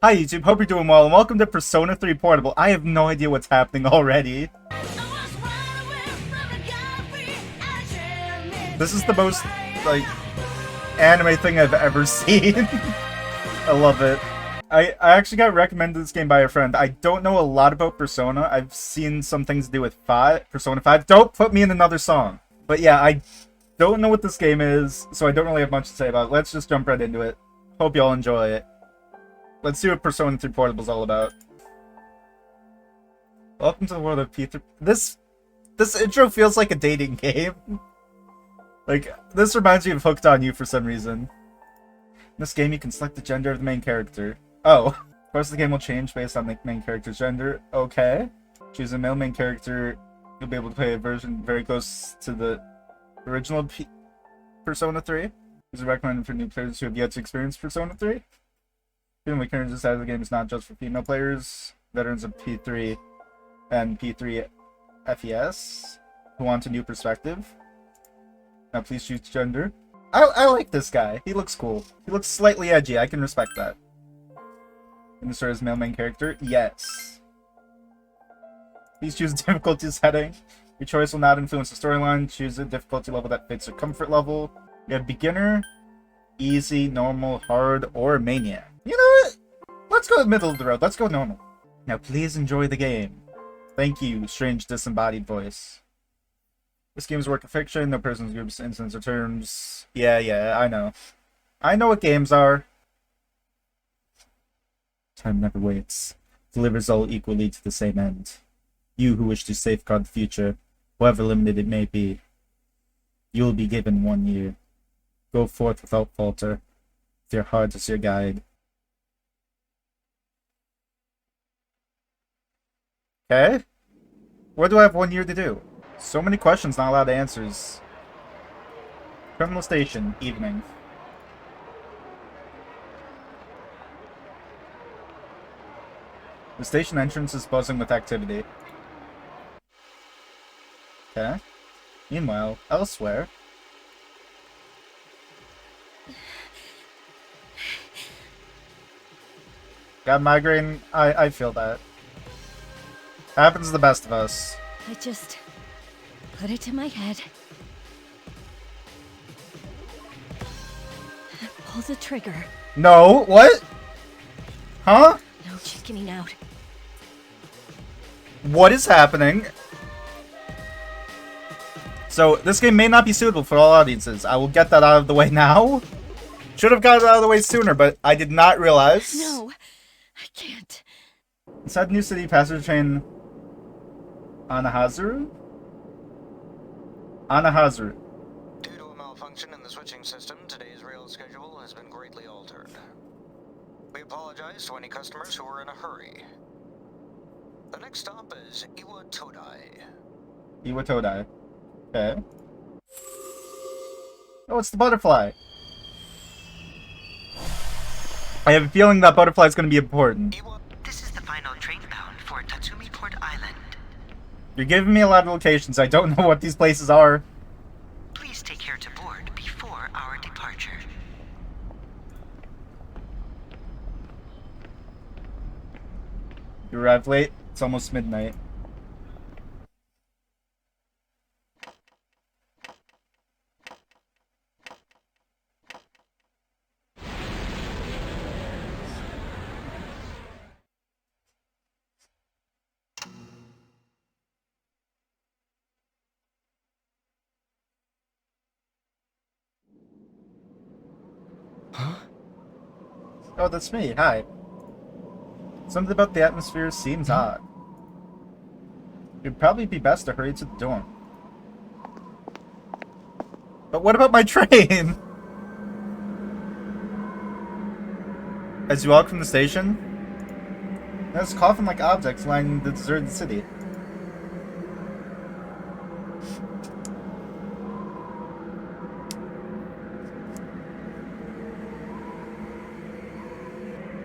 Hi YouTube, hope you're doing well, and welcome to Persona 3 Portable. I have no idea what's happening already. This is the most, like, anime thing I've ever seen. I love it. I actually got recommended this game by a friend. I don't know a lot about Persona. I've seen some things to do with Persona 5. Don't put me in another song. But yeah, I don't know what this game is, so I don't really have much to say about it. Let's just jump right into it. Hope y'all enjoy it. Let's see what Persona 3 Portable is all about. Welcome to the world of P3. This intro feels like a dating game. Like, this reminds me of Hooked on You for some reason. In this game, you can select the gender of the main character. Oh. Of course, the game will change based on the main character's gender. Okay. Choose a male main character. You'll be able to play a version very close to the original Persona 3. These are recommended for new players who have yet to experience Persona 3. The mechanics side of the game is not just for female players, veterans of P3 and P3 FES who want a new perspective. Now please choose gender. I like this guy. He looks cool. He looks slightly edgy. I can respect that. In the story as male main character? Yes. Please choose a difficulty setting. Your choice will not influence the storyline. Choose a difficulty level that fits your comfort level. You have beginner, easy, normal, hard, or maniac. You know what? Let's go middle of the road. Let's go normal. Now please enjoy the game. Thank you, strange disembodied voice. This game is a work of fiction. No persons, groups, incidents, or terms. Yeah, I know. I know what games are. Time never waits. Delivers all equally to the same end. You who wish to safeguard the future, however limited it may be, you will be given 1 year. Go forth without falter, with your heart as your guide. Okay. What do I have 1 year to do? So many questions, not a lot of answers. Criminal station, evening. The station entrance is buzzing with activity. Okay. Meanwhile, elsewhere. Got migraine? I feel that. Happens to the best of us. I just put it to my head. Pull the trigger. No, what? Huh? No chickening out. What is happening? So, this game may not be suitable for all audiences. I will get that out of the way now. Should have got it out of the way sooner, but I did not realize. No, I can't. Inside New City, passenger train Anahazaru? Anahazaru. Due to a malfunction in the switching system, today's rail schedule has been greatly altered. We apologize to any customers who are in a hurry. The next stop is Iwatodai. Iwatodai. Okay. Oh, it's the butterfly. I have a feeling that butterfly is going to be important. This is the final train bound for Tatsumi Port Island. You're giving me a lot of locations. I don't know what these places are. Please take care to board before our departure. You arrived late. It's almost midnight. Oh, that's me. Hi. Something about the atmosphere seems odd. It'd probably be best to hurry to the dorm. But what about my train? As you walk from the station, there's coffin-like objects lining the deserted city.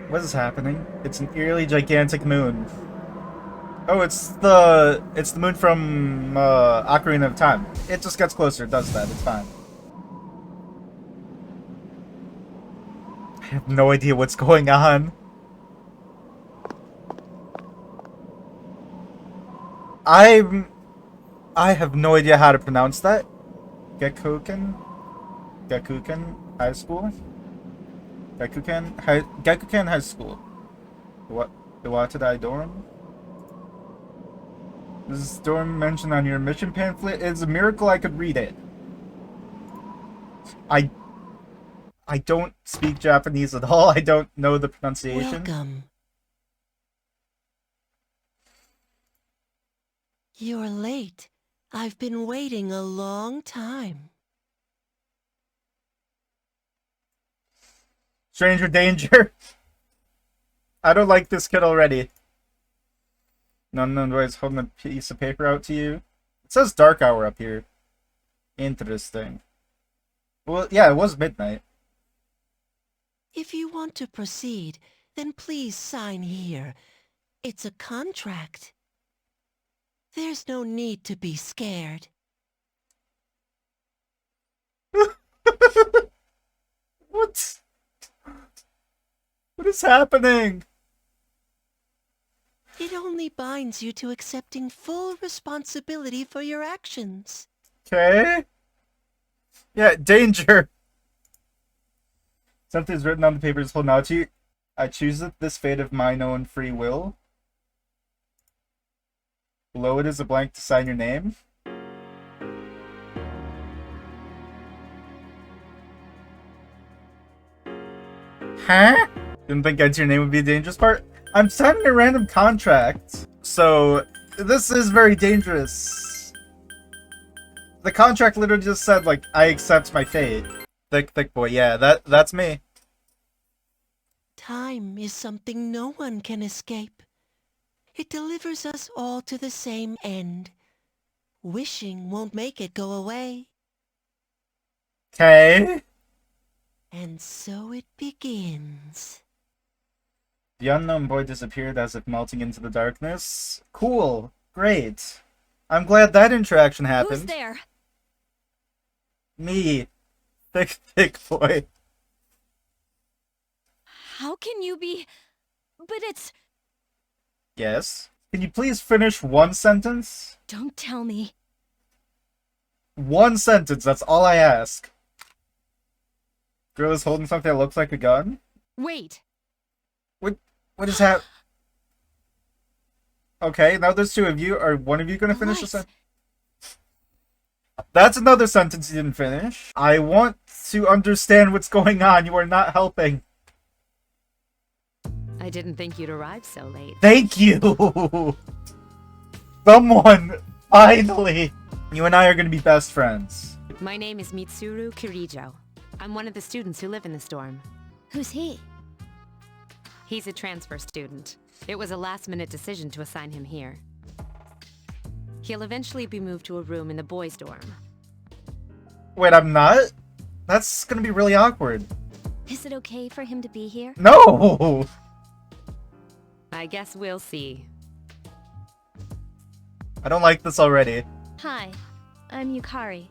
What is happening? It's an eerily gigantic moon. Oh, it's the moon from Ocarina of Time. It just gets closer, it does that, it's fine. I have no idea what's going on. I have no idea how to pronounce that. Gekuken High School. Gekuken High School. What? Iwatadai dorm. This dorm mentioned on your mission pamphlet. It's a miracle I could read it. I don't speak Japanese at all. I don't know the pronunciation. Welcome. You're late. I've been waiting a long time. Stranger danger. I don't like this kid already. None is holding a piece of paper out to you. It says dark hour up here. Interesting. Well, yeah, it was midnight. If you want to proceed, then please sign here. It's a contract. There's no need to be scared. What? What is happening? It only binds you to accepting full responsibility for your actions. Okay. Yeah, danger. Something is written on the papers holding out to you. I choose it, this fate of mine own free will. Below it is a blank to sign your name. Huh? Didn't think entering your name would be the dangerous part? I'm signing a random contract. So, this is very dangerous. The contract literally just said, like, I accept my fate. Thick boy, yeah, that's me. Time is something no one can escape. It delivers us all to the same end. Wishing won't make it go away. Okay. And so it begins. The unknown boy disappeared as if melting into the darkness. Cool. Great. I'm glad that interaction happened. Who's there? Me. Thick boy. How can you be... But it's... Yes. Can you please finish one sentence? Don't tell me. One sentence, that's all I ask. Girl is holding something that looks like a gun? Wait. What is that? Okay, now there's two of you. Are one of you gonna finish the sentence? That's another sentence you didn't finish. I want to understand what's going on. You are not helping. I didn't think you'd arrive so late. Thank you! Someone! Finally! You and I are gonna be best friends. My name is Mitsuru Kirijo. I'm one of the students who live in this dorm. Who's he? He's a transfer student. It was a last-minute decision to assign him here. He'll eventually be moved to a room in the boys' dorm. Wait, I'm not? That's gonna be really awkward. Is it okay for him to be here? No! I guess we'll see. I don't like this already. Hi, I'm Yukari.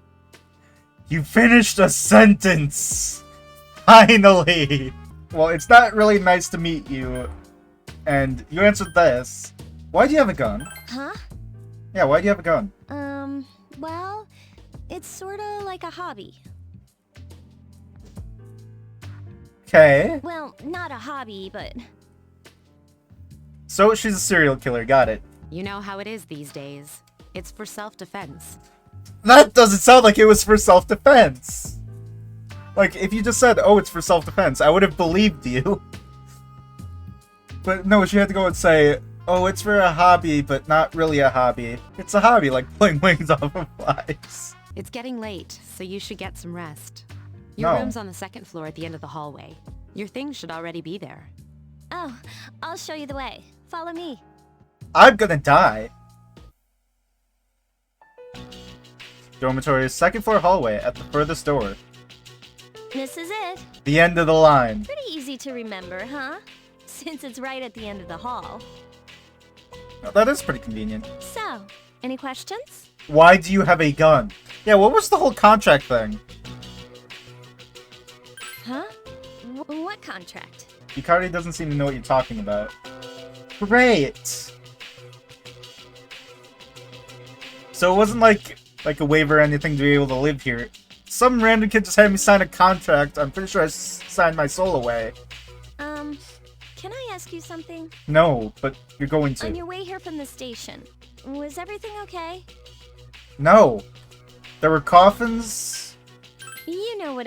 You finished a sentence! Finally! Well, it's not really nice to meet you. And you answered this. Why do you have a gun? Huh? Yeah, why do you have a gun? Well, it's sorta like a hobby. Okay. Well, not a hobby, but... So she's a serial killer, got it. You know how it is these days. It's for self-defense. That doesn't sound like it was for self-defense. Like, if you just said, oh, it's for self-defense, I would have believed you. But no, she had to go and say, oh, it's for a hobby, but not really a hobby. It's a hobby, like pulling wings off of flies. It's getting late, so you should get some rest. Your room's on the second floor at the end of the hallway. Your things should already be there. Oh, I'll show you the way. Follow me. I'm gonna die. Dormitory's second floor hallway at the furthest door. This is it. The end of the line. Pretty easy to remember, huh? Since it's right at the end of the hall. Oh, that is pretty convenient. So, any questions? Why do you have a gun? Yeah, what was the whole contract thing? Huh? What contract? Yukari doesn't seem to know what you're talking about. Great! So it wasn't like a waiver or anything to be able to live here. Some random kid just had me sign a contract. I'm pretty sure I signed my soul away. Can I ask you something? No, but you're going On to. your way here from the station, was everything okay? No. There were coffins. You know what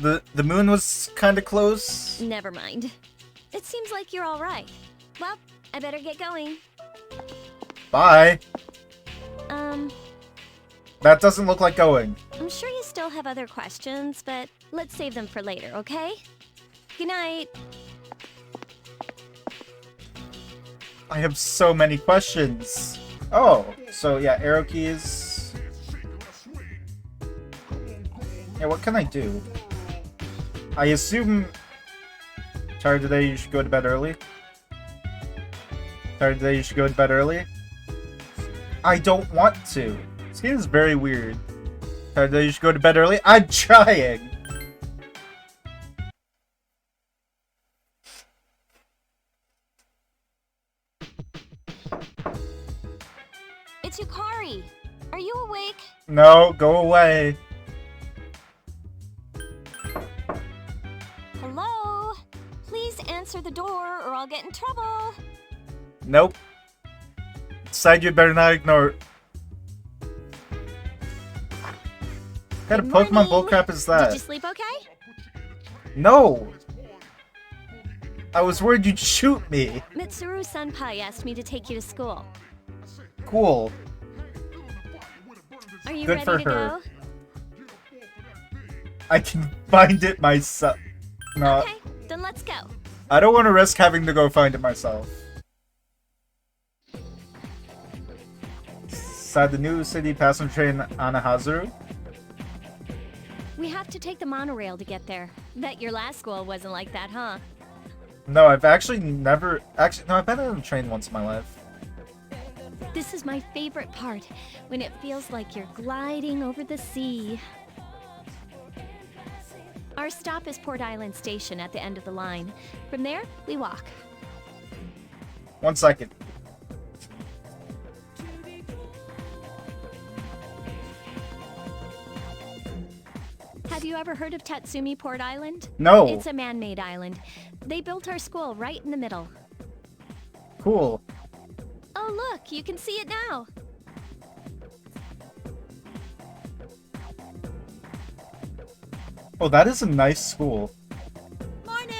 The moon was kind of close. Never mind. It seems like you're all right. Well, I better get going. Bye. Um, That doesn't look like going. I'm sure you still have other questions, but let's save them for later, okay? Good night. I have so many questions. Oh, so yeah, arrow keys. Yeah, what can I do? I assume... Tired today, you should go to bed early? Tired today, you should go to bed early? I don't want to. This game is very weird. Tired today, you should go to bed early? I'm trying! It's Yukari. Are you awake? No, go away. Hello? Please answer the door or I'll get in trouble. Nope. Decide you better not ignore it. What kind of Good Pokemon morning. bullcrap is Did that? you sleep okay? No! I was worried you'd shoot me. Mitsuru Senpai asked me to take you to school. Cool. Are you Good ready for to her. go? I can find it myself. No, Okay, then let's go. I don't want to risk having to go find it myself. Inside the new city passenger train Anahazaru. We have to take the monorail to get there. Bet your last school wasn't like that, huh? No, I've actually never... Actually, no, I've been on a train once in my life. This is my favorite part, when it feels like you're gliding over the sea. Our stop is Port Island Station at the end of the line. From there, we walk. 1 second. Have you ever heard of Tatsumi Port Island? No. It's a man-made island. They built our school right in the middle. Cool. Oh look, you can see it now. Oh, that is a nice school. Morning!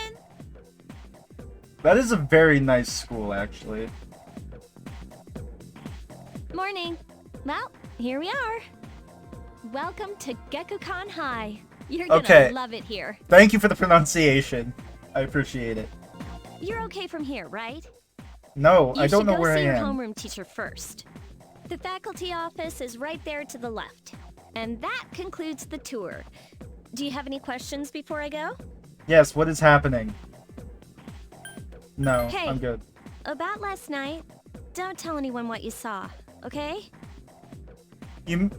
That is a very nice school, actually. Morning. Well, here we are. Welcome to Gekukan High. You're gonna Okay. love it here. Thank you for the pronunciation. I appreciate it. You're okay from here, right? No, You I don't should know go where I see your am. homeroom teacher first. The faculty office is right there to the left. And that concludes the tour. Do you have any questions before I go? Yes, what is happening? No, Hey. I'm good. About last night, don't tell anyone what you saw, okay? You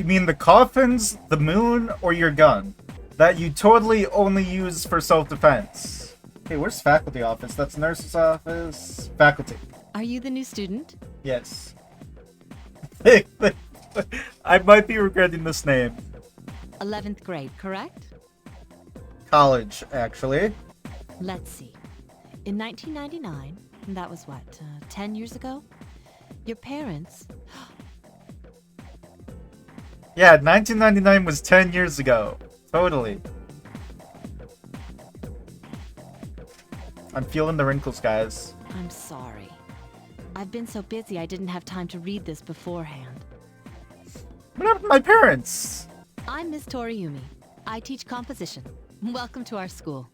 mean the coffins, the moon, or your gun? That you totally only use for self-defense. Hey, where's faculty office? That's nurse's office. Faculty. Are you the new student? Yes. I might be regretting this name. 11th grade, correct? College, actually. Let's see. In 1999, that was what, 10 years ago? Your parents... Yeah, 1999 was 10 years ago. Totally. I'm feeling the wrinkles, guys. I'm sorry. I've been so busy I didn't have time to read this beforehand. What happened to my parents? I'm Miss Toriumi. I teach composition. Welcome to our school.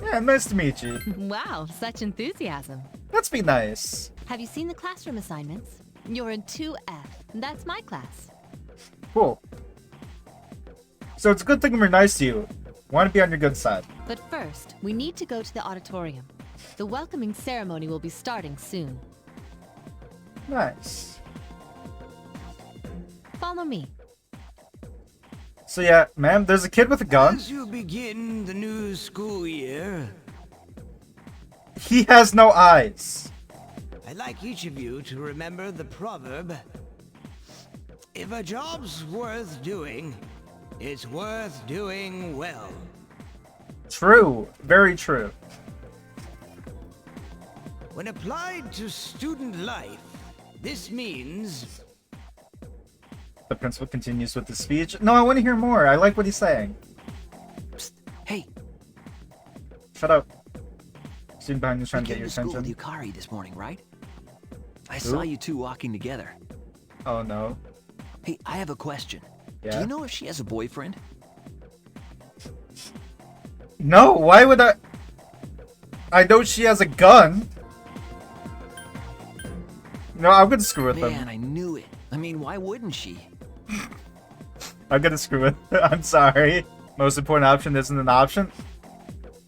Yeah, nice to meet you. Wow, such enthusiasm. Let's be nice. Have you seen the classroom assignments? You're in 2F. That's my class. Cool. So it's a good thing we're nice to you. Want to be on your good side. But first, we need to go to the auditorium. The welcoming ceremony will be starting soon. Nice. Follow me. So yeah, ma'am, there's a kid with a gun. As you begin the new school year, He has no eyes. I'd like each of you to remember the proverb, If a job's worth doing, it's worth doing well. True. Very true. When applied to student life, this means... The principal continues with the speech. No, I want to hear more. I like what he's saying. Psst, hey, Shut up. Student behind you is trying you to get came your to school with attention. Yukari this morning, right? I saw you two walking together. Oh no. Hey, I have a question. Do Yeah? you know if she has a boyfriend? No, why would I? I know she has a gun. No, I'm gonna screw with Man, them. I knew it. I mean, why wouldn't she? I'm gonna screw with I'm sorry. Most important option isn't an option.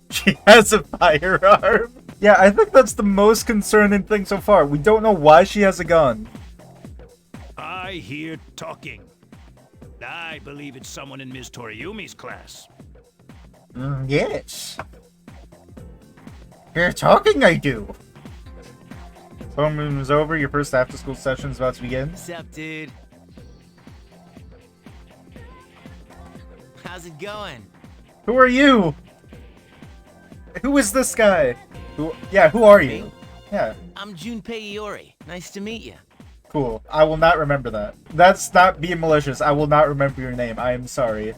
She has a firearm. Yeah, I think that's the most concerning thing so far. We don't know why she has a gun. I hear talking. I believe it's someone in Ms. Toriumi's class. Yes. You're talking, I do. Homeroom is over. Your first after-school session is about to begin. What's up, dude? How's it going? Who are you? Who is this guy? Who are you? Me? Yeah, I'm Junpei Iori. Nice to meet you. cool. I will not remember that. That's not being malicious. I will not remember your name. I am sorry.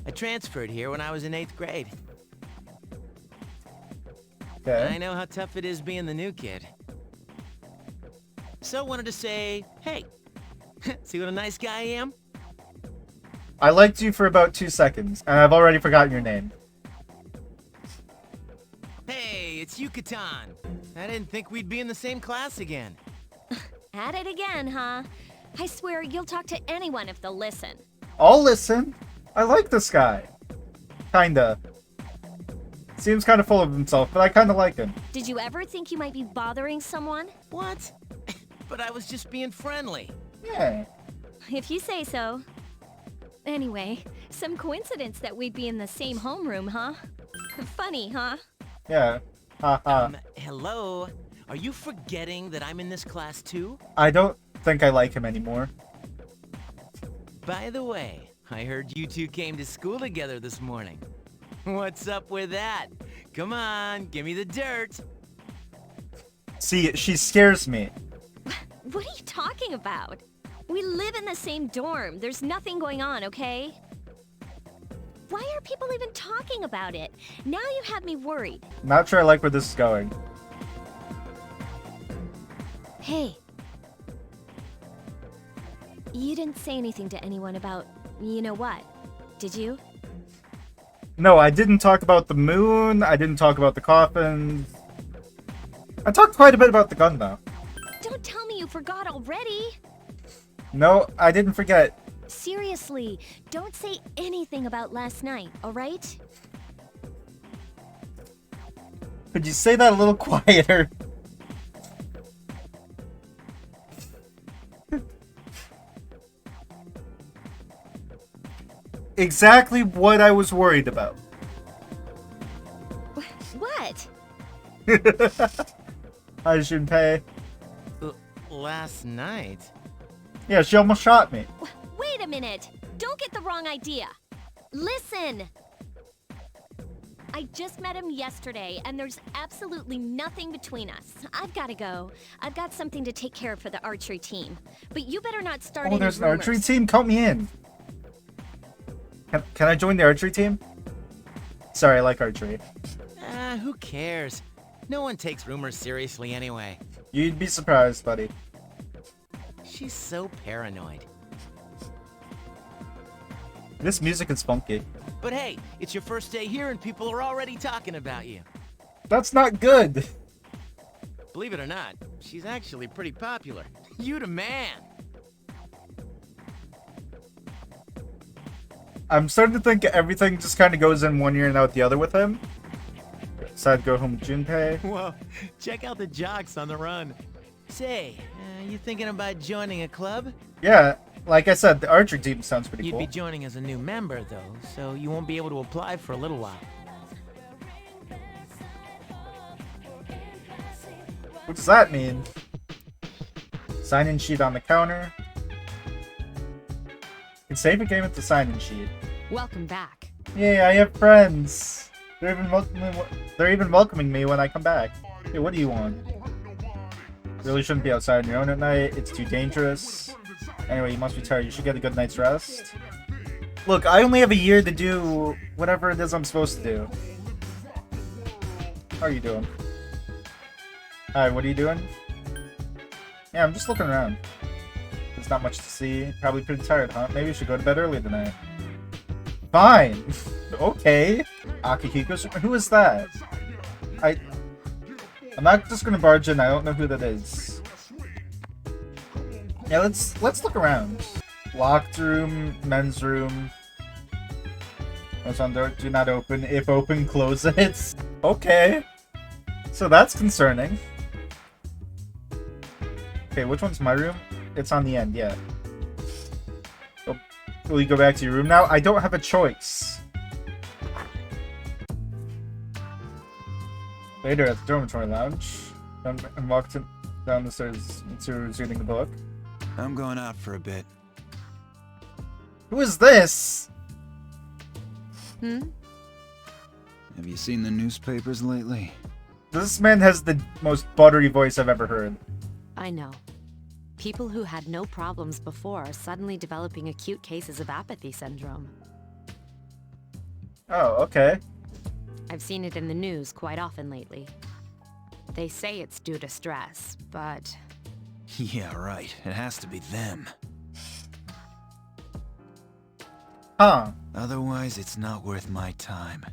I transferred here when I was in 8th grade. I Okay. know how tough it is being the new kid. So wanted to say, hey, see what a nice guy I am? I liked you for about 2 seconds, and I've already forgotten your name. Hey, it's Yucatan. I didn't think we'd be in the same class again. At it again, huh? I swear you'll talk to anyone if they'll listen. I'll listen. I like this guy. Kinda. Seems kind of full of himself, but I kind of like him. Did you ever think you might be bothering someone? What? But I was just being friendly. Yeah. If you say so. Anyway, some coincidence that we'd be in the same homeroom, huh? Funny, huh? Yeah. Haha. Hello? Are you forgetting that I'm in this class too? I don't think I like him anymore. By the way, I heard you two came to school together this morning. What's up with that? Come on, give me the dirt. See, she scares me. What are you talking about? We live in the same dorm. There's nothing going on, okay? Why are people even talking about it? Now you have me worried. Not sure I like where this is going. Hey. You didn't say anything to anyone about, you know what, did you? No, I didn't talk about the moon. I didn't talk about the coffins. I talked quite a bit about the gun, though. Don't tell me you forgot already. No, I didn't forget. Seriously, don't say anything about last night, alright? Could you say that a little quieter? Exactly what I was worried about. What? Hi, Junpei. Last night? Yeah, she almost shot me. Wait a minute! Don't get the wrong idea! Listen! I just met him yesterday, and there's absolutely nothing between us. I've gotta go. I've got something to take care of for the archery team. But you better not start Oh, any there's an rumors. archery team? Count me in. Can I join the archery team? Sorry, I like archery. Who cares? No one takes rumors seriously anyway. You'd be surprised, buddy. She's so paranoid. This music is funky. But hey, it's your first day here and people are already talking about you. That's not good. Believe it or not, she's actually pretty popular. You the man. I'm starting to think everything just kind of goes in one ear and out the other with him. Decided to go home with Junpei. Whoa, check out the jocks on the run. Say, you thinking about joining a club? Yeah, like I said, the archery team sounds pretty You'd cool. be joining as a new member, though, so you won't be able to apply for a little while. What does that mean? Sign-in sheet on the counter. It's save a game with the sign-in sheet. Welcome back. Yay, I have friends. They're even welcoming me when I come back. Hey, what do you want? Really shouldn't be outside on your own at night. It's too dangerous. Anyway, you must be tired. You should get a good night's rest. Look, I only have a year to do whatever it is I'm supposed to do. How are you doing? Hi, what are you doing? Yeah, I'm just looking around. There's not much to see. Probably pretty tired, huh? Maybe you should go to bed early tonight. Fine! Okay. Akihiko, who is that? I'm not just gonna barge in, I don't know who that is. Yeah, let's look around. Locked room, men's room. What's on there? Do not open. If open, close it. Okay. So that's concerning. Okay, which one's my room? It's on the end, yeah. Oh, will you go back to your room now? I don't have a choice. Later at the dormitory lounge, and walked down the stairs into reading the book. I'm going out for a bit. Who is this? Have you seen the newspapers lately? This man has the most buttery voice I've ever heard. I know. People who had no problems before are suddenly developing acute cases of apathy syndrome. Oh, okay. I've seen it in the news quite often lately. They say it's due to stress, but... Yeah, right. It has to be them. Huh. Otherwise, it's not worth my time.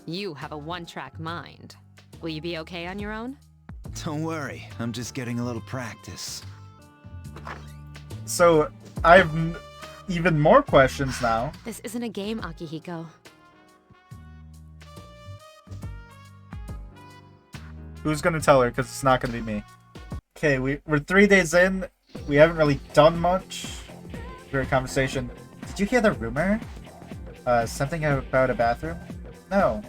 You have a one-track mind. Will you be okay on your own? Don't worry, I'm just getting a little practice. So, I have even more questions now. This isn't a game, Akihiko. Who's gonna tell her? Because it's not gonna be me. Okay, we're 3 days in. We haven't really done much. Great conversation. Did you hear the rumor? Something about a bathroom? No.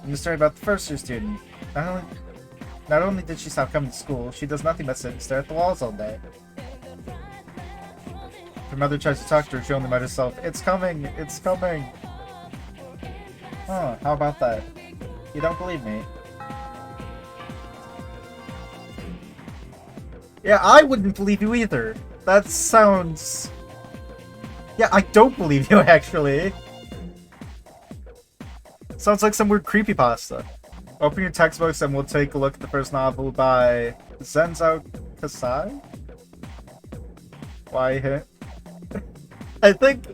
And the story about the first-year student. Not only did she stop coming to school, she does nothing but sit and stare at the walls all day. If her mother tries to talk to her, she only mutters herself, "It's coming! It's coming!" Oh, how about that? You don't believe me? Yeah, I wouldn't believe you either. That sounds... Yeah, I don't believe you, actually. Sounds like some weird creepypasta. Open your textbooks and we'll take a look at the first novel by Zenzo Kasai? Why hit? I think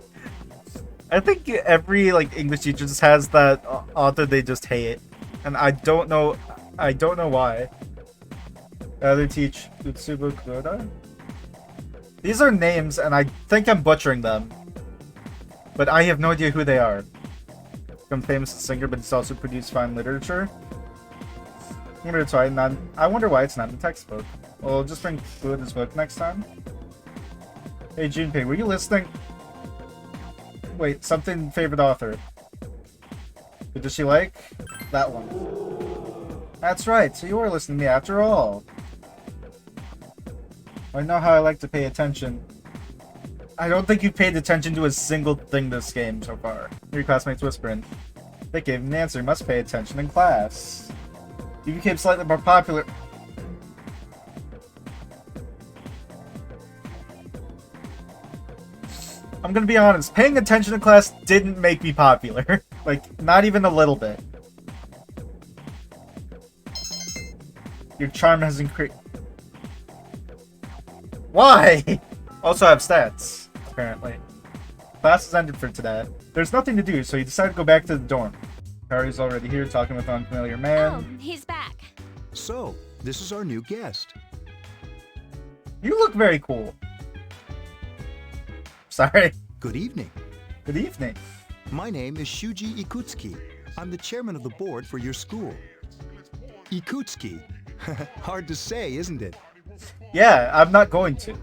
every English teacher just has that author they just hate. And I don't know why. Other teach Utsubu Kuroda? These are names, and I think I'm butchering them. But I have no idea who they are. Become famous as a singer, but he's also produced fine literature. I wonder why it's not in the textbook. Well, just bring Kuroda's book next time. Hey, Junpei, were you listening? Wait, something favorite author. Who does she like? That one. That's right, so you were listening to me after all. I know how I like to pay attention. I don't think you paid attention to a single thing this game so far. Your classmates whispering. They gave him the answer. You must pay attention in class. You became slightly more popular. I'm gonna be honest. Paying attention in class didn't make me popular. Not even a little bit. Your charm has increased. Why? Also have stats, apparently. Class is ended for today. There's nothing to do, so you decide to go back to the dorm. Harry's already here talking with an unfamiliar man. Oh, he's back. So, this is our new guest. You look very cool. Sorry. Good evening. Good evening. My name is Shuji Ikutsuki. I'm the chairman of the board for your school. Ikutsuki. Hard to say, isn't it? Yeah, I'm not going to.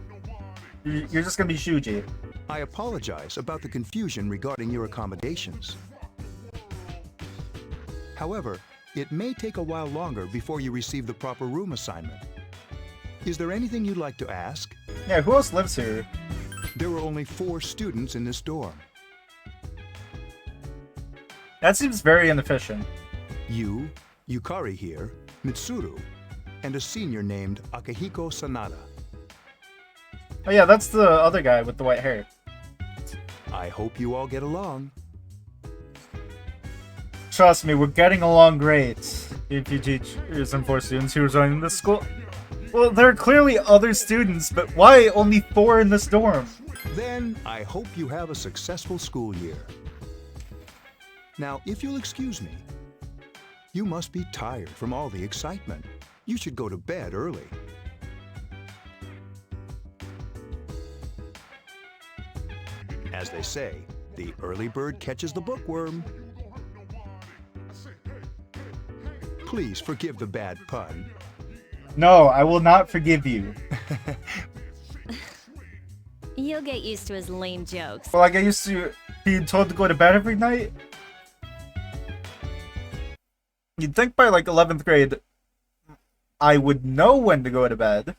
You're just gonna be Shuji. I apologize about the confusion regarding your accommodations. However, it may take a while longer before you receive the proper room assignment. Is there anything you'd like to ask? Yeah, who else lives here? There were only 4 students in this dorm. That seems very inefficient. You, Yukari here, Mitsuru, and a senior named Akihiko Sanada. Oh yeah, that's the other guy with the white hair. I hope you all get along. Trust me, we're getting along great. If you teach some 4 students who are joining this school. Well, there are clearly other students, but why only 4 in this dorm? Then, I hope you have a successful school year. Now, if you'll excuse me, you must be tired from all the excitement. You should go to bed early. As they say, the early bird catches the bookworm. Please forgive the bad pun. No, I will not forgive you. You'll get used to his lame jokes. Well, I get used to being told to go to bed every night. You'd think by like 11th grade, I would know when to go to bed.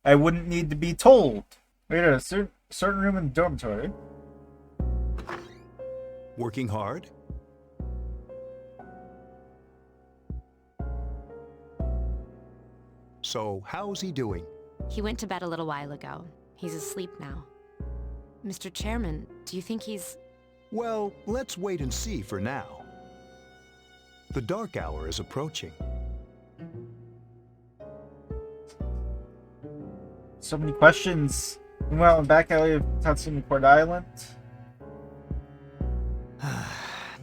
I wouldn't need to be told. Wait, a certain room in the dormitory. Working hard? So, how's he doing? He went to bed a little while ago. He's asleep now. Mr. Chairman, do you think he's... Well, let's wait and see for now. The dark hour is approaching. So many questions. We went out in back alley of Tatsumi Port Island.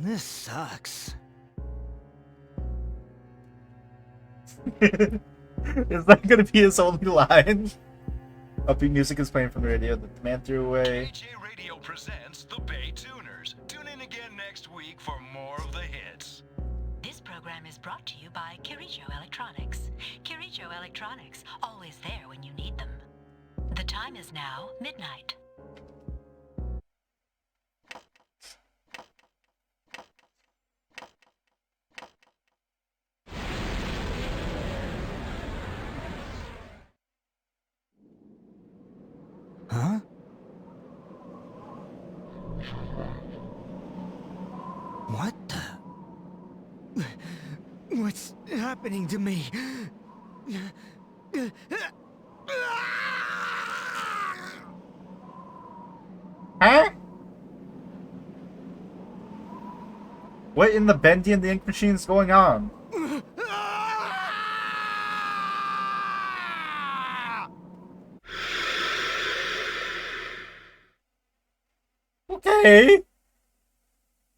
This sucks. Is that gonna be his only line? Upbeat music is playing from the radio that the man threw away. KJ Radio presents the Bay Tuners. Tune in again next week for more of the hits. This program is brought to you by Kirijo Electronics. Kirijo Electronics, always there when you need them. The time is now midnight. Huh? What the? What's happening to me? Huh? What in the Bendy and the Ink Machine is going on? Okay.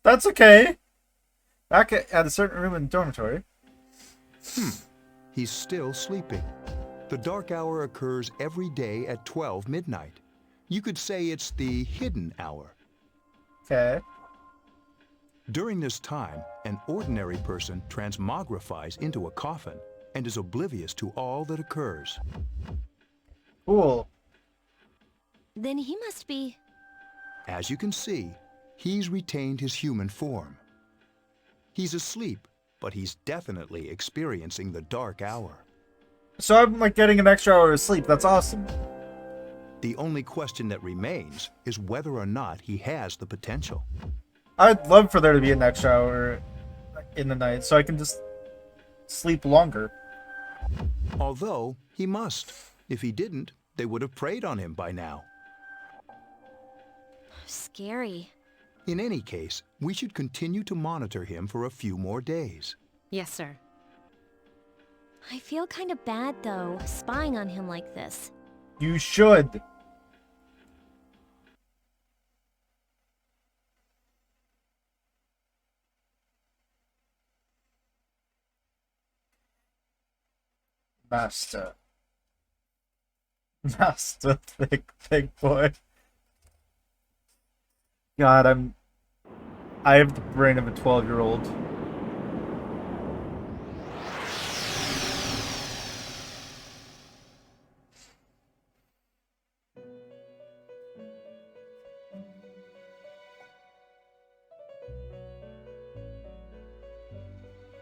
That's okay. Back at a certain room in the dormitory. He's still sleeping. The dark hour occurs every day at 12 midnight. You could say it's the hidden hour. Okay. During this time, an ordinary person transmogrifies into a coffin and is oblivious to all that occurs. Cool. Then he must be... As you can see, he's retained his human form. He's asleep, but he's definitely experiencing the dark hour. So I'm like getting an extra hour of sleep. That's awesome. The only question that remains is whether or not he has the potential. I'd love for there to be an extra hour in the night so I can just sleep longer. Although, he must. If he didn't, they would have preyed on him by now. Scary. In any case, we should continue to monitor him for a few more days. Yes, sir. I feel kind of bad, though, spying on him like this. You should. Master. Master, thick boy. God, I have the brain of a 12-year-old.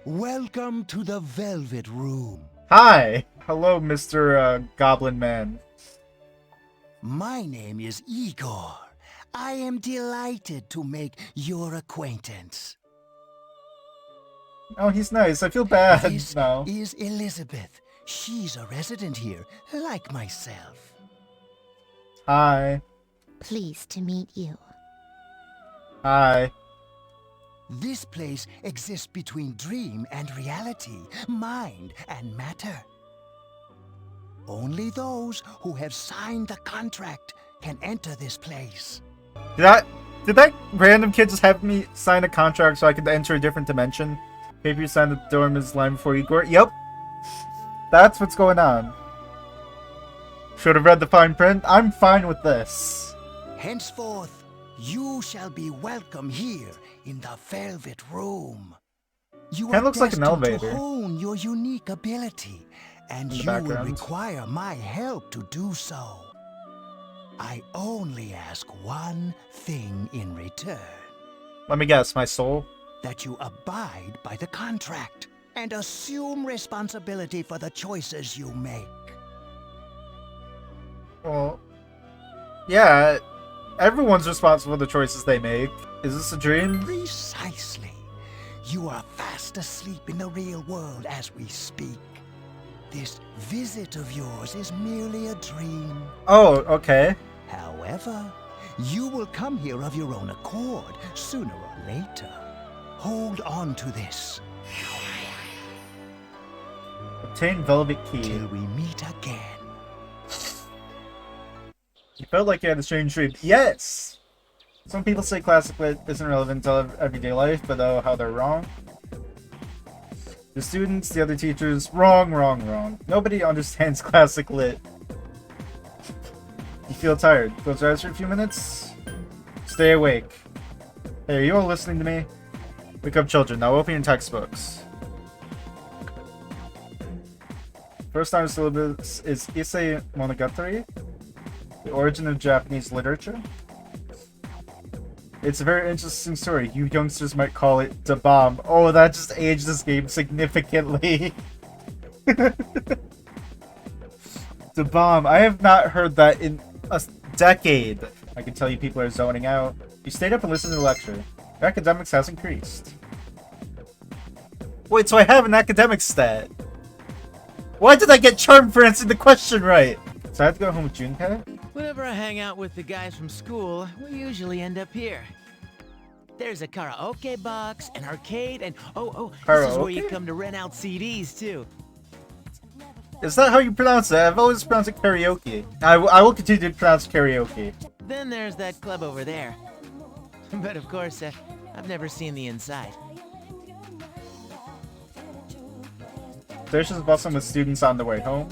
Welcome to the Velvet Room. Hi! Hello, Mr. Goblin Man. My name is Igor. I am delighted to make your acquaintance. Oh, he's nice. I feel bad This now. is Elizabeth. She's a resident here, like myself. Hi. Pleased to meet you. Hi. This place exists between dream and reality, mind and matter. Only those who have signed the contract can enter this place. Did that random kid just have me sign a contract so I could enter a different dimension? Paper you signed the dorm is line before Igor. Yep. That's what's going on. Should have read the fine print. I'm fine with this. Henceforth, you shall be welcome here in the Velvet Room. You Kinda are looks like an destined elevator. to hone your unique ability, and In the you will background. require my help to do so. I only ask one thing in return. Let me guess, my soul? That you abide by the contract and assume responsibility for the choices you make. Well, yeah, everyone's responsible for the choices they make. Is this a dream? Precisely. You are fast asleep in the real world as we speak. This visit of yours is merely a dream. Oh, okay. However, you will come here of your own accord, sooner or later. Hold on to this. Obtain Velvet Key. Till we meet again. You felt like you had a strange dream. Yes! Some people say classic lit isn't relevant to everyday life, but oh, how they're wrong. The students, the other teachers, wrong, wrong, wrong. Nobody understands classic lit. You feel tired. Close your eyes for a few minutes. Stay awake. Hey, are you all listening to me? Wake up, children. Now open your textbooks. First time syllabus is Issei Monogatari, the origin of Japanese literature. It's a very interesting story. You youngsters might call it the bomb. Oh, that just aged this game significantly. The bomb. I have not heard that in a decade. I can tell you people are zoning out. You stayed up and listened to the lecture. Your academics has increased. Wait, so I have an academic stat. Why did I get charmed for answering the question right? So I have to go home with Junpei? Whenever I hang out with the guys from school, we usually end up here. There's a karaoke box, an arcade, and this is where you Karaoke? come to rent out CDs too. Is that how you pronounce it? I've always pronounced it karaoke. I will continue to pronounce karaoke. Then there's that club over there. But of course, I've never seen the inside. Station's busting with students on the way home.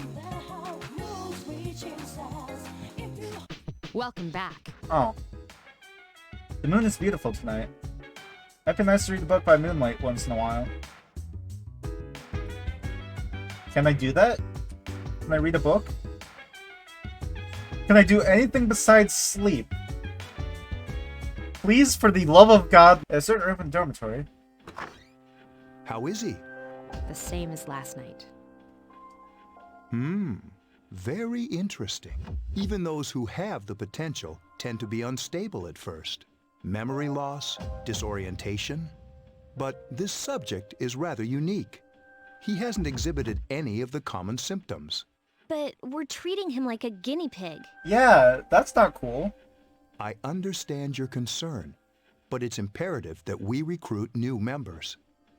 Welcome back. Oh. The moon is beautiful tonight. Might be nice to read a book by moonlight once in a while. Can I do that? Can I read a book? Can I do anything besides sleep? Please, for the love of God, a certain urban dormitory. How is he? The same as last night. Very interesting. Even those who have the potential tend to be unstable at first. Memory loss, disorientation. But this subject is rather unique. He hasn't exhibited any of the common symptoms. But we're treating him like a guinea pig. Yeah, that's not cool. I understand your concern, but it's imperative that we recruit new members.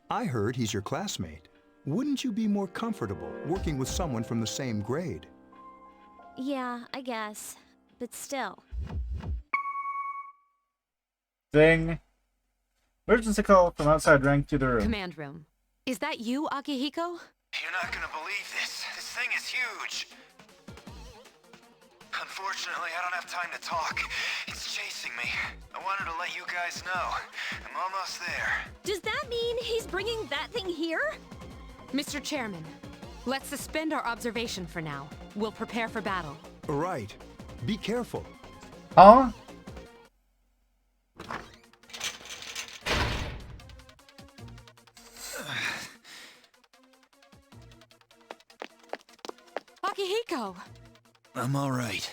I heard he's your classmate. Wouldn't you be more comfortable working with someone from the same grade? Yeah, I guess. But still. Ding. Emergency call from outside rang through the room. Command room. Is that you, Akihiko? You're not gonna believe this. This thing is huge. Unfortunately, I don't have time to talk. It's chasing me. I wanted to let you guys know. I'm almost there. Does that mean he's bringing that thing here? Mr. Chairman, let's suspend our observation for now. We'll prepare for battle. Right. Be careful. Huh? Akihiko! I'm alright.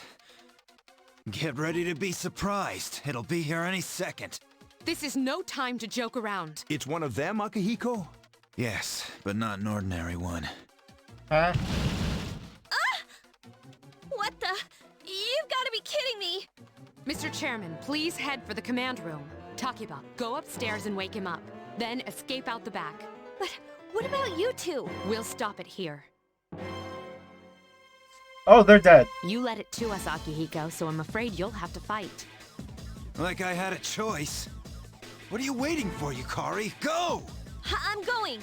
Get ready to be surprised. It'll be here any second. This is no time to joke around. It's one of them, Akihiko? Yes, but not an ordinary one. Huh? What the? You've got to be kidding me! Mr. Chairman, please head for the command room. Takiba, go upstairs and wake him up. Then escape out the back. But what about you two? We'll stop it here. Oh, they're dead. You led it to us, Akihiko, so I'm afraid you'll have to fight. Like I had a choice. What are you waiting for, Yukari? Go! I'm going!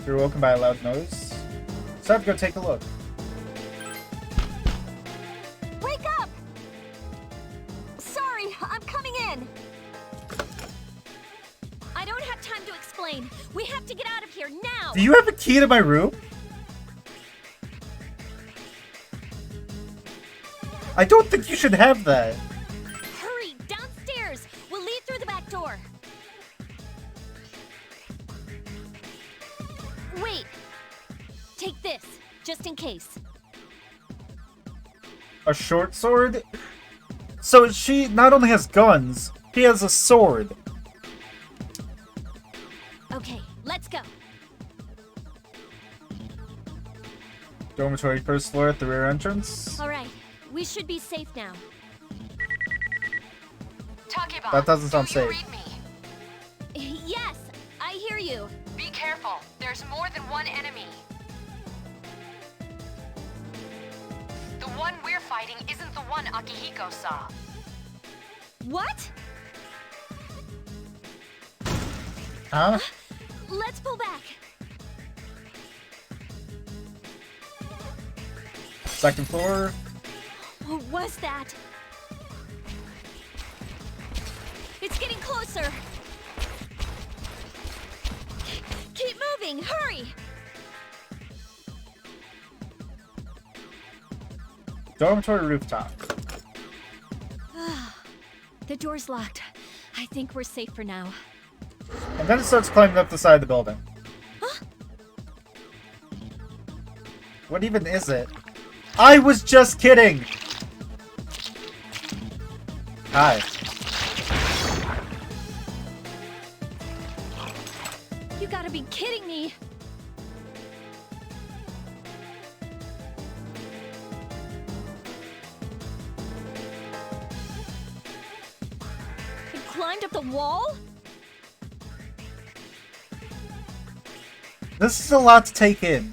You're woken by a loud noise. It's time to go take a look. Wake up! Sorry, I'm coming in. I don't have time to explain. We have to get out of here now! Do you have a key to my room? I don't think you should have that. Hurry, downstairs! We'll leave through the back door. Wait. Take this, just in case. A short sword? So she not only has guns, she has a sword. Okay, let's go. Dormitory first floor at the rear entrance. Alright, we should be safe now. Takiba, That doesn't sound do you safe. read me? Yes, I hear you. Be careful. There's more than one enemy. The one we're fighting isn't the one Akihiko saw. What? Huh? Let's pull back. Second floor. What was that? It's getting closer. Keep moving, hurry! Dormitory rooftop. The door's locked. I think we're safe for now. And then it starts climbing up the side of the building. Huh? What even is it? I was just kidding! Hi. You gotta be kidding me! It climbed up the wall? This is a lot to take in.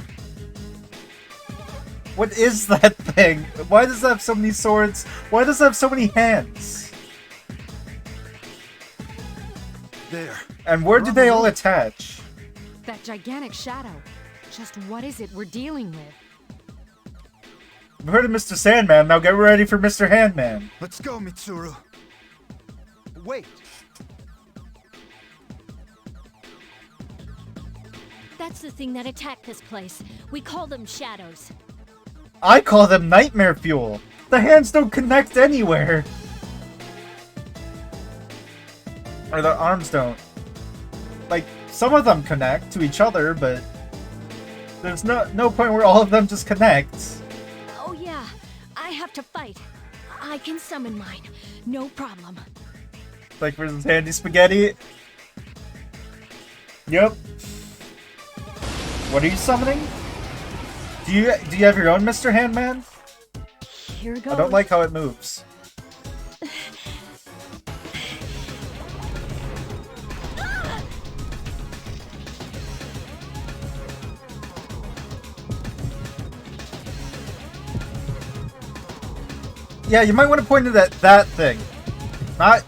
What is that thing? Why does it have so many swords? Why does it have so many hands? There. And where do they all attach? That gigantic shadow. Just what is it we're dealing with? We've heard of Mr. Sandman, now get ready for Mr. Handman. Let's go, Mitsuru. Wait. That's the thing that attacked this place. We call them shadows. I call them nightmare fuel. The hands don't connect anywhere. Or the arms don't. Like, some of them connect to each other, but there's no point where all of them just connect. Oh yeah, I have to fight. I can summon mine. No problem. Like versus Handy Spaghetti. Yep. What are you summoning? Do you have your own Mr. Handman? Here goes. I don't like how it moves. Yeah, you might want to point it at that thing. Not